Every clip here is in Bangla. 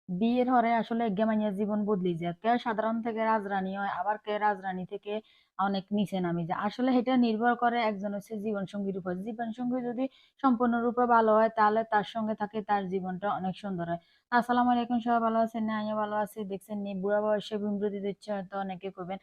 বিয়ের হরে আসলে গেমাইয়া জীবন বদলে যায়, কে সাধারণ থেকে রাজরানী হয়, আবার কে রাজরানী থেকে অনেক নিচে নামে যায়। আসলে এটা নির্ভর করে একজন হচ্ছে জীবন সঙ্গীর উপর। জীবন সঙ্গী যদি সম্পূর্ণরূপে ভালো হয় তাহলে তার সঙ্গে থাকে তার জীবনটা অনেক সুন্দর হয়। আসসালামু আলাইকুম, সবাই ভালো আছেন না? আমিও ভালো আছি। দেখছেন নি বুড়া বয়সে বিমরতি দিচ্ছে হয়তো অনেকে করবেন,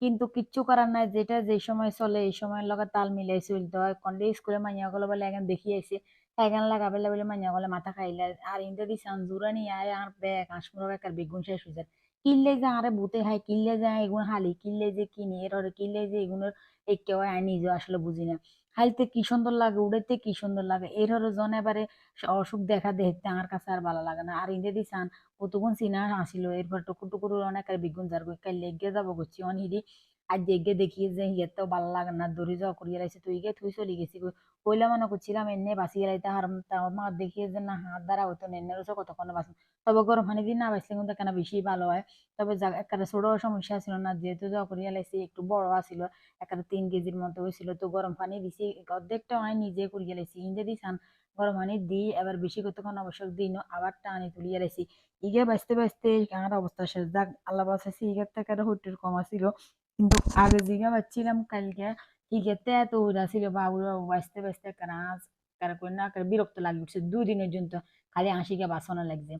কিন্তু কিচ্ছু করার নাই, যেটা যে সময় চলে এই সময়ের লগে তাল মিলাই চলতে হয়। কন্ডে স্কুলে মাইয়া গুলো বলে এখন দেখি আইছে এখান লাগা বেলে বেলে মাইয়া গলে মাথা খাইলে আর ইন্দে দিছান জুরানি আয় আর বেক আসমুরা বেকার বেগুন শেষ হয়ে যায়। কিনলে যে আরে ভূতে হাই কিনলে যে এগুন হালি কিনলে যে কিনি এর ওরে কিনলে যে এগুলোর একটু হয় আমি নিজেও আসলে বুঝি না। হাইতে কি সুন্দর লাগে, উড়াইতে কি সুন্দর লাগে, এর হরে জন এবারে অসুখ দেখা দেখতে আমার কাছে আর ভালো লাগে না। আর ইন্দে দিছান কতক্ষণ চিনা আসিল এরপর টুকুর টুকুর অনেক আর বেগুন যার কাল লেগে যাবো করছি অনহিরি। আর দেখে দেখি যে হিয়াতেও ভালো লাগে না, দড়ি যাওয়া করিয়ে রাখছে তুই গে তুই চলে গেছি। কইলা মনে করছিলাম এনে বাঁচিয়ে লাইতে হারম তাও মা দেখিয়ে যে না হাত দ্বারা হতো নেনে রয়েছে কতক্ষণ বাঁচুন। তবে গরম পানি দিয়ে না বাঁচলে কিন্তু কেন বেশি ভালো হয়। তবে একটা ছোট সমস্যা ছিল না, যেহেতু যা করিয়া লাইছি একটু বড় আছিল, একটা 3 কেজির মতো হয়েছিল, তো গরম পানি দিছি অর্ধেকটা আমি নিজে করিয়া লাইছি। ইন্দে দিছান গরম পানি দিই এবার বেশি কতক্ষণ আবশ্যক দিই না, আবার টানি তুলিয়া লাইছি। ইগে বাঁচতে বাঁচতে আমার অবস্থা শেষ। যাক আল্লাহ বাঁচাইছি, ইগের থেকে আরো হইটির কম আছিল। কিন্তু আগে জিগা বাচ্ছিলাম কালকে হিগেতে এত উড়া ছিল বাবুরা বাঁচতে বাঁচতে কাজ কারা করে না করে বিরক্ত লাগছে 2 দিনের জন্য। তো খালি হাসিকে বাঁচানো লাগছে।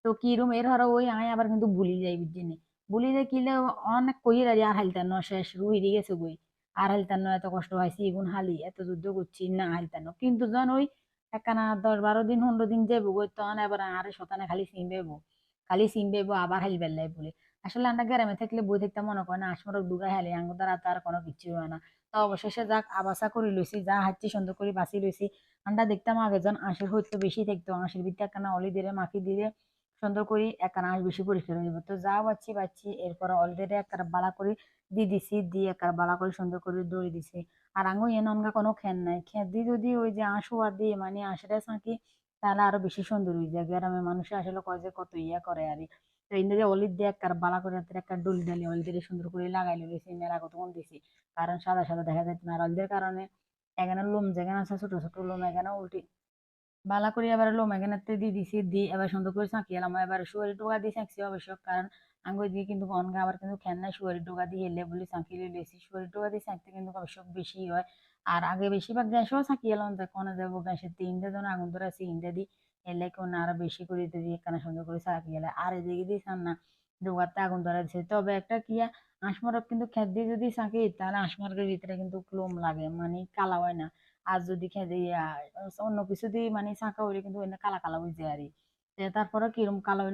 তো কিরম এর হরো ওই আয় আবার কিন্তু ভুলি যাই বুঝছিনি। ভুলি যাই কিলে অনেক কইয়ে দাঁড়িয়ে আর হালতানো শেষ রুই দিয়ে গেছে বই। আর হালতানো এত কষ্ট হয়েছে এগুন হালি এত যুদ্ধ করছি না হালতানো, কিন্তু যখন ওই একখানা 10-12 দিন 15 দিন যাবো গই তখন এবার আরে শতানে খালি চিনবেবো, খালি চিনবেবো আবার হালি বেল্লাই বলে। আসলে আমরা গ্রামে থাকলে বই থাকতে মনে করে না আসমর ডুগাই হালি আঙ্গ দ্বারা তার কোনো কিছু হয় না। তো অবশেষে যাক আবাসা করে লইছি, যা হাঁচি সুন্দর করে বাঁচি লইছি। আমরা দেখতাম আগে যখন আঁশের হইতো বেশি থাকতো, আঁশের ভিতরে একখানা অলি দিলে মাখি দিলে সুন্দর করে একখানা আঁশ বেশি পরিষ্কার হয়ে যাবে। তো যা বাচ্ছি বাচ্ছি এরপর অলরেডি একটা বালা করে দিয়ে দিছি, দিয়ে একটা বালা করে সুন্দর করে দড়ি দিছি। আর আঙ্গু এন অনগা কোনো খেন নাই, খেত দিয়ে যদি ওই যে আঁশ হওয়া দিয়ে মানে আঁশের সাঁকি তাহলে আরো বেশি সুন্দর হয়ে যায়। গ্রামের মানুষ আসলে কয় যে কত ইয়া করে আর তো ইন্দ্রিয়া অলির দিয়ে একটা বালা করে একটা ডলি ডালি অলি দিয়ে সুন্দর করে লাগাই লইছি, মেলা কতক্ষণ দিছি। কারণ সাদা সাদা দেখা যাচ্ছে না রলদের কারণে। এখানে লোম যেখানে আছে ছোট ছোট লোম এখানে উল্টি বালা করে এবার লোম এখানে দিয়ে দিছি, দিয়ে এবার সুন্দর করে চাঁকি এলাম। এবার শুয়ারি টোকা দিয়ে চাঁকছি অবশ্য, কারণ আঙ্গুর দিয়ে কিন্তু অনগা আবার কিন্তু খেন নাই শুয়ারি টোকা দিয়ে এলে বলে চাঁকি লিয়েছি। শুয়ারি টোকা দিয়ে চাঁকতে কিন্তু অবশ্য বেশি হয়। আর আগে বেশিরভাগ গ্যাসও চাঁকি এলাম যখন যাবো গ্যাসের তিনটে জন আগুন ধরে আছে ইন্দা দিই এলে কেউ না আরো বেশি করে দিয়ে এখানে সুন্দর করে চাঁকি এলে আর এদিকে দিয়েছেন না ডোকাতে আগুন ধরা দিচ্ছে। তবে একটা কি আঁশমরক কিন্তু খেত দিয়ে যদি চাঁকি তাহলে আঁশমরকের ভিতরে কিন্তু লোম লাগে মানে কালা হয় না। আর যদি খেতে অন্য কিছু দিয়ে মানে চাঁকা হইলে কিন্তু এনে কালা কালা হয়ে যায় আর তারপরে কিরম কালো হইলে